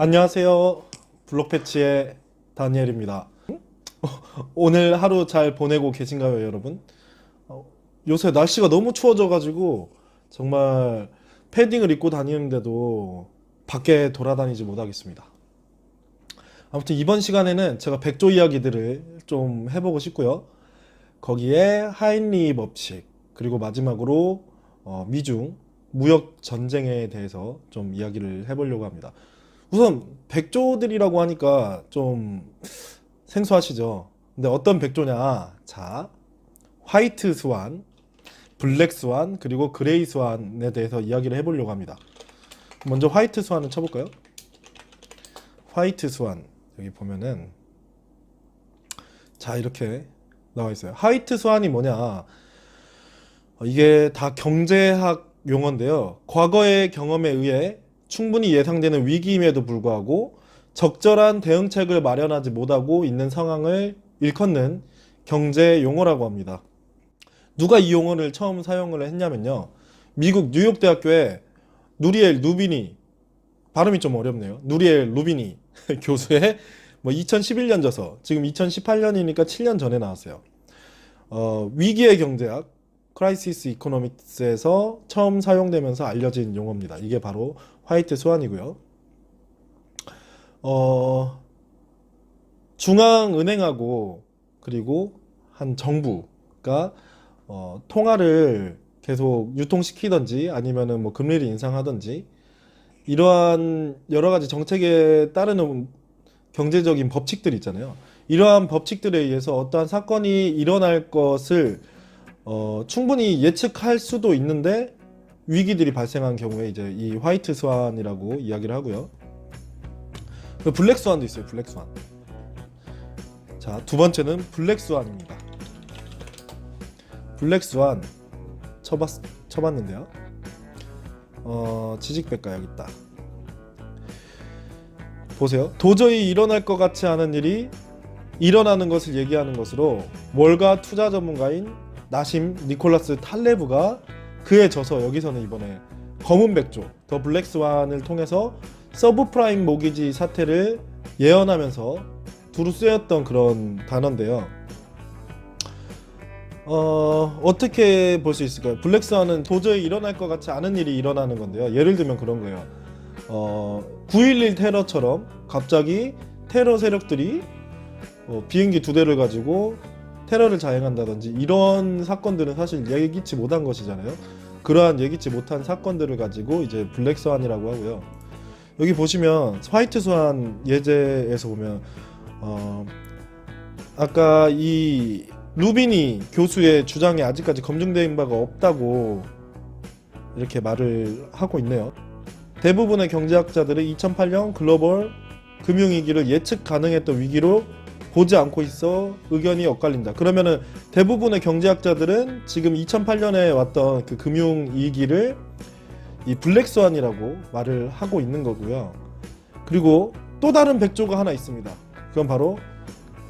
안녕하세요. 블록패치의 다니엘입니다. 오늘 하루 잘 보내고 계신가요, 여러분? 요새 날씨가 너무 추워져가지고 정말 패딩을 입고 다니는데도 밖에 돌아다니지 못하겠습니다. 아무튼 이번 시간에는 제가 백조 이야기들을 좀 해보고 싶고요. 거기에 하인리 법칙, 그리고 마지막으로 미중 무역 전쟁에 대해서 좀 이야기를 해보려고 합니다. 우선 백조들이라고 하니까 좀 생소하시죠? 근데 어떤 백조냐? 자, 화이트 스완, 블랙 스완, 그리고 그레이 스완에 대해서 이야기를 해보려고 합니다. 먼저 화이트 스완을 쳐볼까요? 화이트 스완, 여기 보면은 자, 이렇게 나와 있어요. 화이트 스완이 뭐냐? 이게 다 경제학 용어인데요. 과거의 경험에 의해 충분히 예상되는 위기임에도 불구하고 적절한 대응책을 마련하지 못하고 있는 상황을 일컫는 경제 용어라고 합니다. 누가 이 용어를 처음 사용을 했냐면요. 미국 뉴욕대학교의 누리엘 루비니, 발음이 좀 어렵네요. 누리엘 루비니 교수의 2011년 저서, 지금 2018년이니까 7년 전에 나왔어요. 위기의 경제학, 크라이시스 이코노믹스에서 처음 사용되면서 알려진 용어입니다. 이게 바로 화이트 스완이고요. 중앙은행하고 그리고 한 정부가 통화를 계속 유통시키든지 아니면은 뭐 금리를 인상하든지 이러한 여러 가지 정책에 따르는 경제적인 법칙들이 있잖아요. 이러한 법칙들에 의해서 어떠한 사건이 일어날 것을 충분히 예측할 수도 있는데 위기들이 발생한 경우에 이제 이 화이트 스완이라고 이야기를 하고요. 블랙 스완도 있어요. 블랙 스완. 자, 두 번째는 블랙 스완입니다. 블랙 스완 쳐봤는데요. 지직백과 여기 있다. 보세요. 도저히 일어날 것 같지 않은 일이 일어나는 것을 얘기하는 것으로 월가 투자 전문가인 나심 니콜라스 탈레브가 그에 져서 여기서는 이번에 검은 백조, 더 블랙 스완을 통해서 서브프라임 모기지 사태를 예언하면서 두루 쓰였던 그런 단어인데요. 어떻게 볼 수 있을까요? 블랙 스완은 도저히 일어날 것 같지 않은 일이 일어나는 건데요. 예를 들면 그런 거예요. 9.11 테러처럼 갑자기 테러 세력들이 비행기 2대를 가지고 테러를 자행한다든지 이런 사건들은 사실 예기치 못한 것이잖아요. 그러한 예기치 못한 사건들을 가지고 이제 블랙 스완이라고 하고요. 여기 보시면 화이트 스완 예제에서 보면 아까 이 루비니 교수의 주장이 아직까지 검증된 바가 없다고 이렇게 말을 하고 있네요. 대부분의 경제학자들은 2008년 글로벌 금융위기를 예측 가능했던 위기로 보지 않고 있어 의견이 엇갈린다. 그러면은 대부분의 경제학자들은 지금 2008년에 왔던 그 금융위기를 이 블랙스완이라고 말을 하고 있는 거고요. 그리고 또 다른 백조가 하나 있습니다. 그건 바로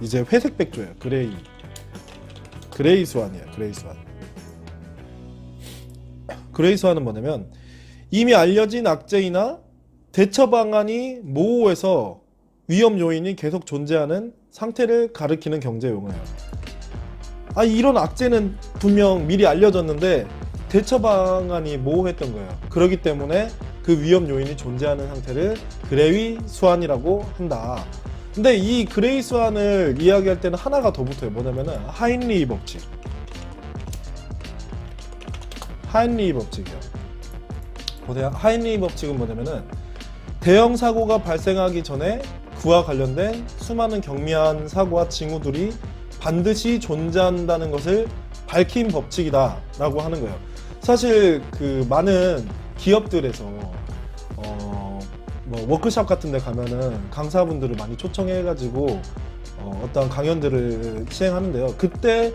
이제 회색 백조예요. 그레이 스완이에요. 그레이 스완. 그레이 스완은 뭐냐면 이미 알려진 악재이나 대처 방안이 모호해서 위험 요인이 계속 존재하는 상태를 가리키는 경제 용어예요. 이런 악재는 분명 미리 알려졌는데 대처 방안이 모호했던 거예요. 그렇기 때문에 그 위험 요인이 존재하는 상태를 그레이 스완이라고 한다. 근데 이 그레이 스완을 이야기할 때는 하나가 더 붙어요. 뭐냐면은 하인리 법칙. 하인리 법칙이요. 보세요. 하인리 법칙은 뭐냐면은 대형 사고가 발생하기 전에 그와 관련된 수많은 경미한 사고와 징후들이 반드시 존재한다는 것을 밝힌 법칙이다 라고 하는 거예요. 사실 그 많은 기업들에서 뭐 워크숍 같은 데 가면은 강사분들을 많이 초청해 가지고 어떤 강연들을 시행하는데요. 그때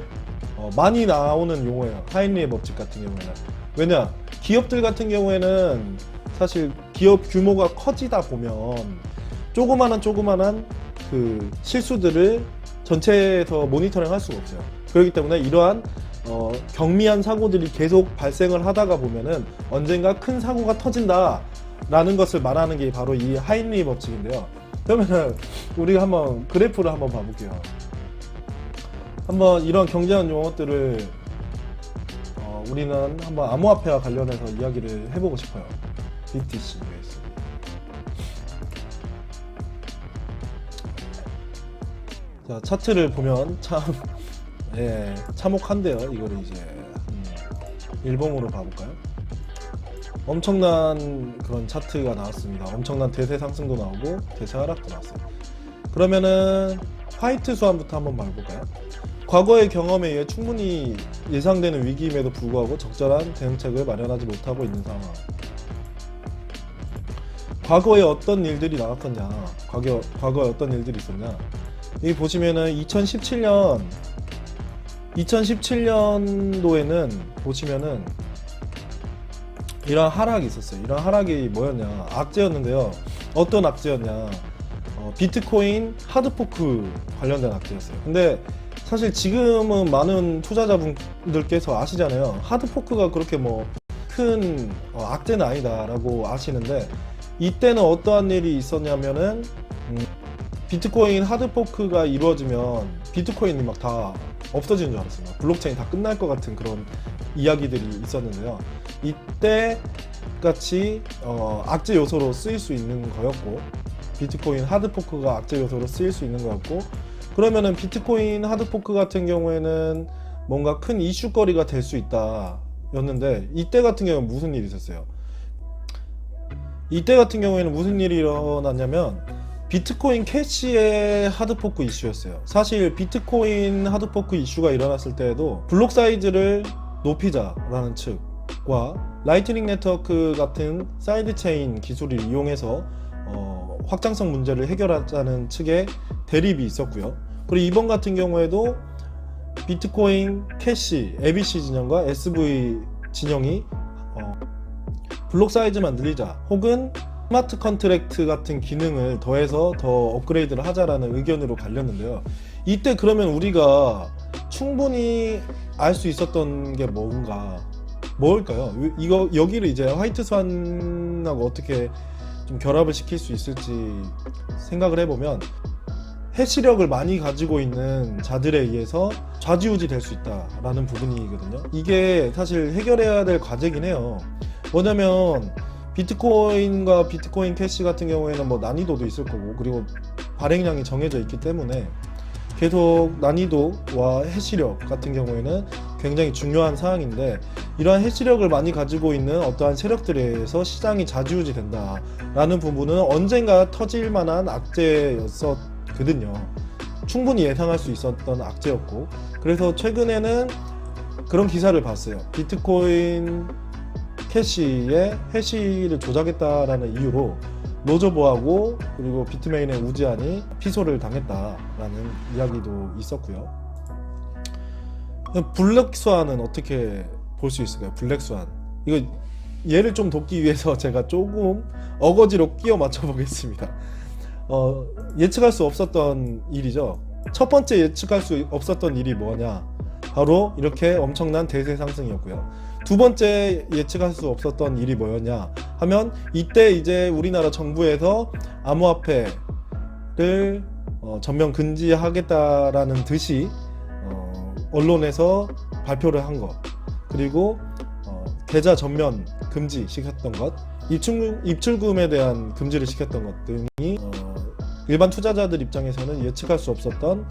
많이 나오는 용어예요. 하인리의 법칙 같은 경우에는. 왜냐? 기업들 같은 경우에는 사실 기업 규모가 커지다 보면 조그만한 그 실수들을 전체에서 모니터링 할 수가 없어요. 그렇기 때문에 이러한 경미한 사고들이 계속 발생을 하다가 보면은 언젠가 큰 사고가 터진다 라는 것을 말하는 게 바로 이 하인리 법칙인데요. 그러면은 우리가 한번 그래프를 한번 봐볼게요. 한번 이런 경제학 용어들을 우리는 한번 암호화폐와 관련해서 이야기를 해보고 싶어요. BTC, USD. 자, 차트를 보면 참 참혹한데요. 이거를 이제 일봉으로 봐볼까요? 엄청난 그런 차트가 나왔습니다. 엄청난 대세 상승도 나오고 대세 하락도 나왔어요. 그러면은 화이트 스완부터 한번 봐볼까요? 과거의 경험에 의해 충분히 예상되는 위기임에도 불구하고 적절한 대응책을 마련하지 못하고 있는 상황. 과거에 어떤 일들이 나왔었냐? 과거에 어떤 일들이 있었냐? 여기 보시면은 2017년도에는 보시면은 이런 하락이 있었어요. 이런 하락이 뭐였냐? 악재였는데요. 어떤 악재였냐? 비트코인 하드포크 관련된 악재였어요. 근데 사실 지금은 많은 투자자분들께서 아시잖아요. 하드포크가 그렇게 뭐 큰 악재는 아니다라고 아시는데, 이때는 어떠한 일이 있었냐면은 비트코인 하드포크가 이루어지면 비트코인이 막 다 없어지는 줄 알았어요. 블록체인 다 끝날 것 같은 그런 이야기들이 있었는데요. 이때 같이 악재 요소로 쓰일 수 있는 거였고, 비트코인 하드포크가 악재 요소로 쓰일 수 있는 거였고, 그러면은 비트코인 하드포크 같은 경우에는 뭔가 큰 이슈거리가 될 수 있다 였는데, 이때 같은 경우는 무슨 일이 있었어요? 이때 같은 경우에는 무슨 일이 일어났냐면 비트코인 캐시의 하드포크 이슈였어요. 사실 비트코인 하드포크 이슈가 일어났을 때에도 블록 사이즈를 높이자라는 측과 라이트닝 네트워크 같은 사이드 체인 기술을 이용해서 확장성 문제를 해결하자는 측의 대립이 있었고요. 그리고 이번 같은 경우에도 비트코인 캐시 ABC 진영과 SV 진영이 블록 사이즈만 늘리자, 혹은 스마트 컨트랙트 같은 기능을 더해서 더 업그레이드를 하자라는 의견으로 갈렸는데요. 이때 그러면 우리가 충분히 알 수 있었던 게 뭘까요? 이거 여기를 이제 화이트 스완하고 어떻게 좀 결합을 시킬 수 있을지 생각을 해보면, 해시력을 많이 가지고 있는 자들에 의해서 좌지우지 될 수 있다라는 부분이거든요. 이게 사실 해결해야 될 과제긴 해요. 뭐냐면 비트코인과 비트코인 캐시 같은 경우에는 뭐 난이도도 있을 거고, 그리고 발행량이 정해져 있기 때문에 계속 난이도와 해시력 같은 경우에는 굉장히 중요한 사항인데, 이러한 해시력을 많이 가지고 있는 어떠한 세력들에 의해서 시장이 좌지우지 된다라는 부분은 언젠가 터질 만한 악재였었거든요. 충분히 예상할 수 있었던 악재였고, 그래서 최근에는 그런 기사를 봤어요. 비트코인 캐시의 해시를 조작했다라는 이유로 로저보하고 그리고 비트메인의 우지안이 피소를 당했다라는 이야기도 있었고요. 블랙스완은 어떻게 볼 수 있을까요? 블랙스완, 이거 예를 좀 돕기 위해서 제가 조금 어거지로 끼워 맞춰 보겠습니다. 예측할 수 없었던 일이죠. 첫 번째 예측할 수 없었던 일이 뭐냐, 바로 이렇게 엄청난 대세 상승이었고요. 두 번째 예측할 수 없었던 일이 뭐였냐 하면, 이때 이제 우리나라 정부에서 암호화폐를 전면 금지하겠다라는 듯이 언론에서 발표를 한 것, 그리고 계좌 전면 금지 시켰던 것, 입출금에 대한 금지를 시켰던 것 등이 일반 투자자들 입장에서는 예측할 수 없었던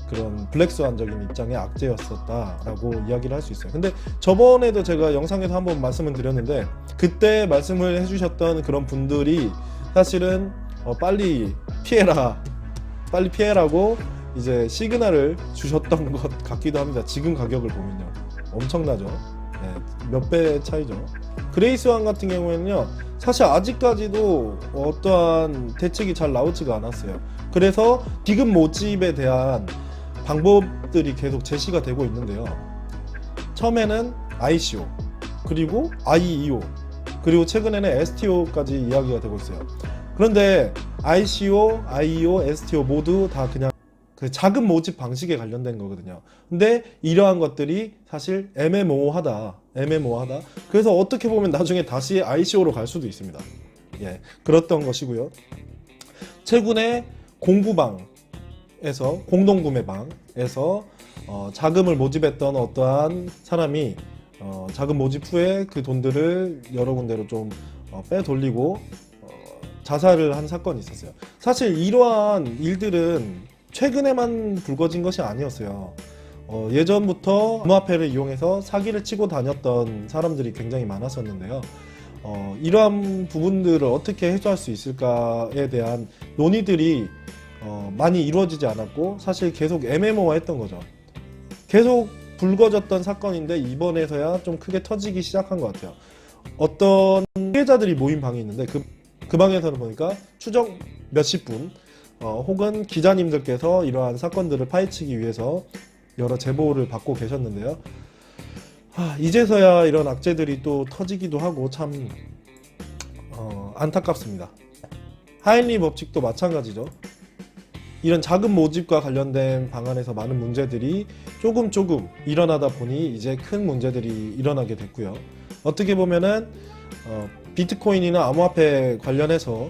그런 블랙스완적인 입장의 악재였었다라고 이야기를 할 수 있어요. 근데 저번에도 제가 영상에서 한번 말씀을 드렸는데, 그때 말씀을 해주셨던 그런 분들이 사실은 빨리 피해라고 이제 시그널을 주셨던 것 같기도 합니다. 지금 가격을 보면요, 엄청나죠. 네, 몇 배 차이죠. 그레이스완 같은 경우에는요, 사실 아직까지도 어떠한 대책이 잘 나오지가 않았어요. 그래서 디귿 모집에 대한 방법들이 계속 제시가 되고 있는데요. 처음에는 ICO, 그리고 IEO, 그리고 최근에는 STO까지 이야기가 되고 있어요. 그런데 ICO, IEO, STO 모두 다 그냥 그 자금 모집 방식에 관련된 거거든요. 근데 이러한 것들이 사실 애매모호하다. 그래서 어떻게 보면 나중에 다시 ICO로 갈 수도 있습니다. 예, 그랬던 것이고요. 최근에 공구방에서 공동구매방에서 자금을 모집했던 어떠한 사람이 자금 모집 후에 그 돈들을 여러 군데로 좀 빼돌리고 자살을 한 사건이 있었어요. 사실 이러한 일들은 최근에만 불거진 것이 아니었어요. 예전부터 암호화폐를 이용해서 사기를 치고 다녔던 사람들이 굉장히 많았었는데요. 이러한 부분들을 어떻게 해소할 수 있을까에 대한 논의들이 많이 이루어지지 않았고 사실 계속 애매모호했던 거죠. 계속 불거졌던 사건인데 이번에서야 좀 크게 터지기 시작한 것 같아요. 어떤 피해자들이 모인 방이 있는데 그 방에서는 보니까 추정 몇십 분 혹은 기자님들께서 이러한 사건들을 파헤치기 위해서 여러 제보를 받고 계셨는데요. 이제서야 이런 악재들이 또 터지기도 하고 참 안타깝습니다. 하인리 법칙도 마찬가지죠. 이런 자금 모집과 관련된 방안에서 많은 문제들이 조금 일어나다 보니 이제 큰 문제들이 일어나게 됐고요. 어떻게 보면은 비트코인이나 암호화폐 관련해서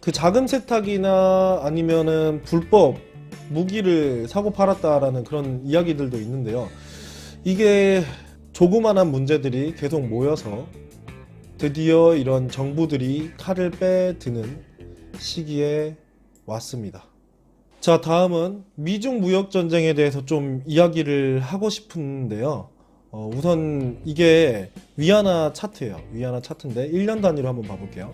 그 자금 세탁이나 아니면은 불법 무기를 사고 팔았다라는 그런 이야기들도 있는데요. 이게 조그만한 문제들이 계속 모여서 드디어 이런 정부들이 칼을 빼드는 시기에 왔습니다. 자, 다음은 미중 무역 전쟁에 대해서 좀 이야기를 하고 싶은데요. 우선 이게 위안화 차트예요. 위안화 차트인데 1년 단위로 한번 봐볼게요.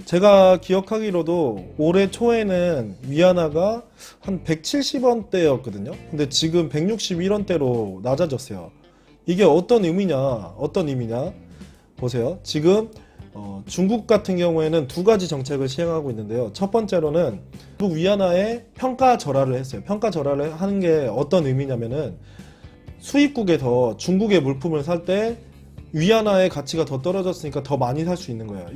제가 기억하기로도 올해 초에는 위안화가 한 170원대였거든요. 근데 지금 161원대로 낮아졌어요. 이게 어떤 의미냐 보세요. 지금 중국 같은 경우에는 두 가지 정책을 시행하고 있는데요. 첫 번째로는 그 위안화에 평가 절하를 했어요. 평가 절하를 하는 게 어떤 의미냐면은 수입국에서 중국의 물품을 살 때 위안화의 가치가 더 떨어졌으니까 더 많이 살 수 있는 거예요.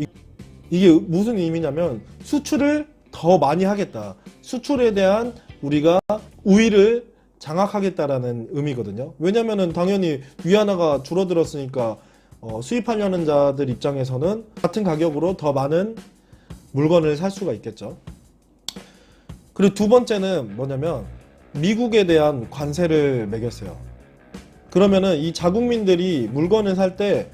이게 무슨 의미냐면 수출을 더 많이 하겠다. 수출에 대한 우리가 우위를 장악하겠다라는 의미거든요. 왜냐면은 당연히 위안화가 줄어들었으니까 수입하려는 자들 입장에서는 같은 가격으로 더 많은 물건을 살 수가 있겠죠. 그리고 두 번째는 뭐냐면 미국에 대한 관세를 매겼어요. 그러면은 이 자국민들이 물건을 살 때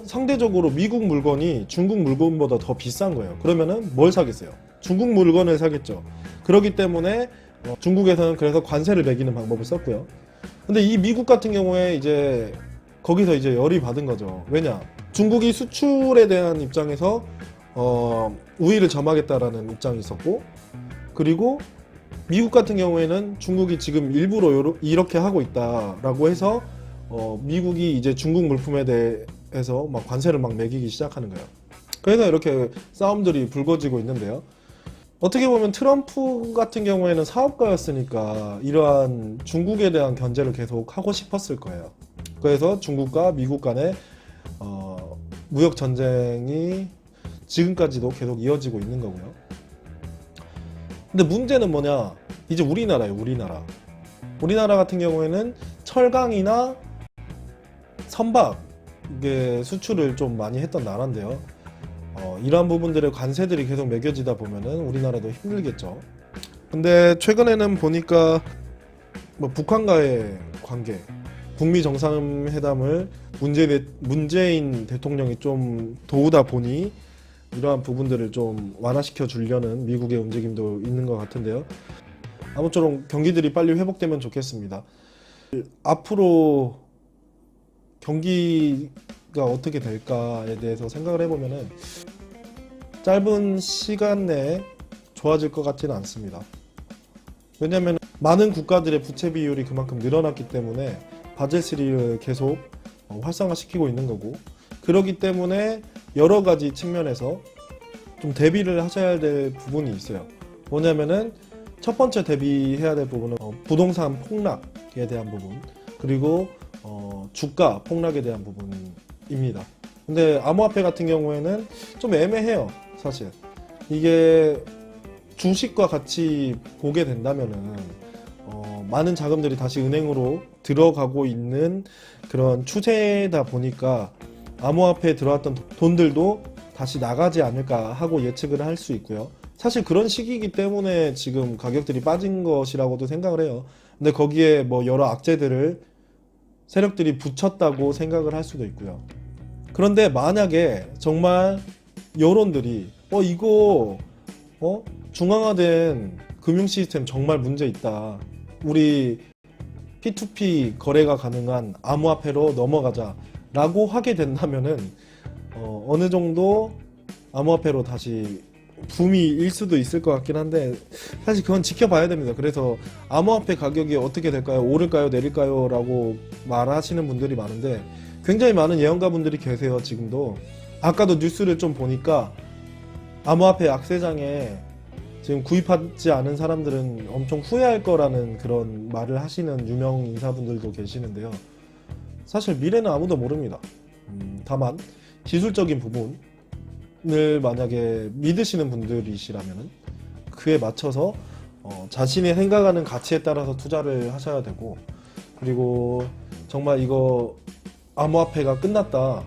상대적으로 미국 물건이 중국 물건보다 더 비싼 거예요. 그러면은 뭘 사겠어요? 중국 물건을 사겠죠. 그렇기 때문에 중국에서는 그래서 관세를 매기는 방법을 썼고요. 근데 이 미국 같은 경우에 이제 거기서 이제 열이 받은 거죠. 왜냐? 중국이 수출에 대한 입장에서 우위를 점하겠다라는 입장이 있었고, 그리고 미국 같은 경우에는 중국이 지금 일부러 이렇게 하고 있다라고 해서 미국이 이제 중국 물품에 대해서 막 관세를 막 매기기 시작하는 거예요. 그래서 이렇게 싸움들이 불거지고 있는데요. 어떻게 보면 트럼프 같은 경우에는 사업가였으니까 이러한 중국에 대한 견제를 계속 하고 싶었을 거예요. 그래서 중국과 미국 간의 무역 전쟁이 지금까지도 계속 이어지고 있는 거고요. 근데 문제는 뭐냐? 이제 우리나라예요, 우리나라. 우리나라 같은 경우에는 철강이나 선박 이게 수출을 좀 많이 했던 나라인데요. 이러한 부분들의 관세들이 계속 매겨지다 보면은 우리나라도 힘들겠죠. 근데 최근에는 보니까 뭐 북한과의 관계, 북미 정상회담을 문재인 대통령이 좀 도우다 보니 이러한 부분들을 좀 완화시켜 주려는 미국의 움직임도 있는 것 같은데요. 아무쪼록 경기들이 빨리 회복되면 좋겠습니다. 앞으로 경기가 어떻게 될까에 대해서 생각을 해보면은 짧은 시간 내에 좋아질 것 같지는 않습니다. 왜냐하면 많은 국가들의 부채 비율이 그만큼 늘어났기 때문에 바젤3를 계속 활성화시키고 있는 거고, 그렇기 때문에 여러 가지 측면에서 좀 대비를 하셔야 될 부분이 있어요. 뭐냐면은 첫 번째 대비해야 될 부분은 부동산 폭락에 대한 부분, 그리고 주가 폭락에 대한 부분입니다. 근데 암호화폐 같은 경우에는 좀 애매해요. 사실 이게 주식과 같이 보게 된다면은 많은 자금들이 다시 은행으로 들어가고 있는 그런 추세다 보니까 암호화폐에 들어왔던 돈들도 다시 나가지 않을까 하고 예측을 할 수 있고요. 사실 그런 시기이기 때문에 지금 가격들이 빠진 것이라고도 생각을 해요. 근데 거기에 뭐 여러 악재들을 세력들이 붙였다고 생각을 할 수도 있고요. 그런데 만약에 정말 여론들이 이거 중앙화된 금융 시스템 정말 문제 있다. 우리 P2P 거래가 가능한 암호화폐로 넘어가자 라고 하게 된다면은 어느 정도 암호화폐로 다시 붐이 일 수도 있을 것 같긴 한데 사실 그건 지켜봐야 됩니다. 그래서 암호화폐 가격이 어떻게 될까요? 오를까요? 내릴까요? 라고 말하시는 분들이 많은데 굉장히 많은 예언가분들이 계세요. 지금도 아까도 뉴스를 좀 보니까 암호화폐 약세장에 지금 구입하지 않은 사람들은 엄청 후회할 거라는 그런 말을 하시는 유명 인사분들도 계시는데요. 사실 미래는 아무도 모릅니다. 다만 기술적인 부분을 만약에 믿으시는 분들이시라면 그에 맞춰서 자신이 생각하는 가치에 따라서 투자를 하셔야 되고, 그리고 정말 이거 암호화폐가 끝났다,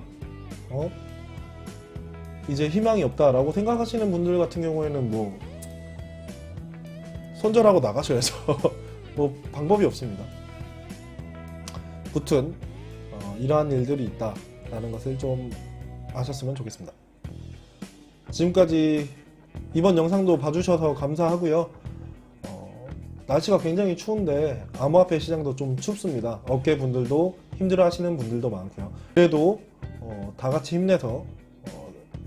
이제 희망이 없다라고 생각하시는 분들 같은 경우에는 뭐 손절하고 나가셔야죠. 뭐 방법이 없습니다. 무튼 이러한 일들이 있다라는 것을 좀 아셨으면 좋겠습니다. 지금까지 이번 영상도 봐주셔서 감사하고요. 날씨가 굉장히 추운데 암호화폐 시장도 좀 춥습니다. 업계분들도 힘들어하시는 분들도 많고요. 그래도 다 같이 힘내서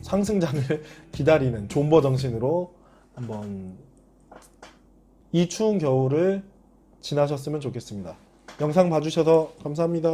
상승장을 기다리는 존버 정신으로 한번 이 추운 겨울을 지나셨으면 좋겠습니다. 영상 봐주셔서 감사합니다.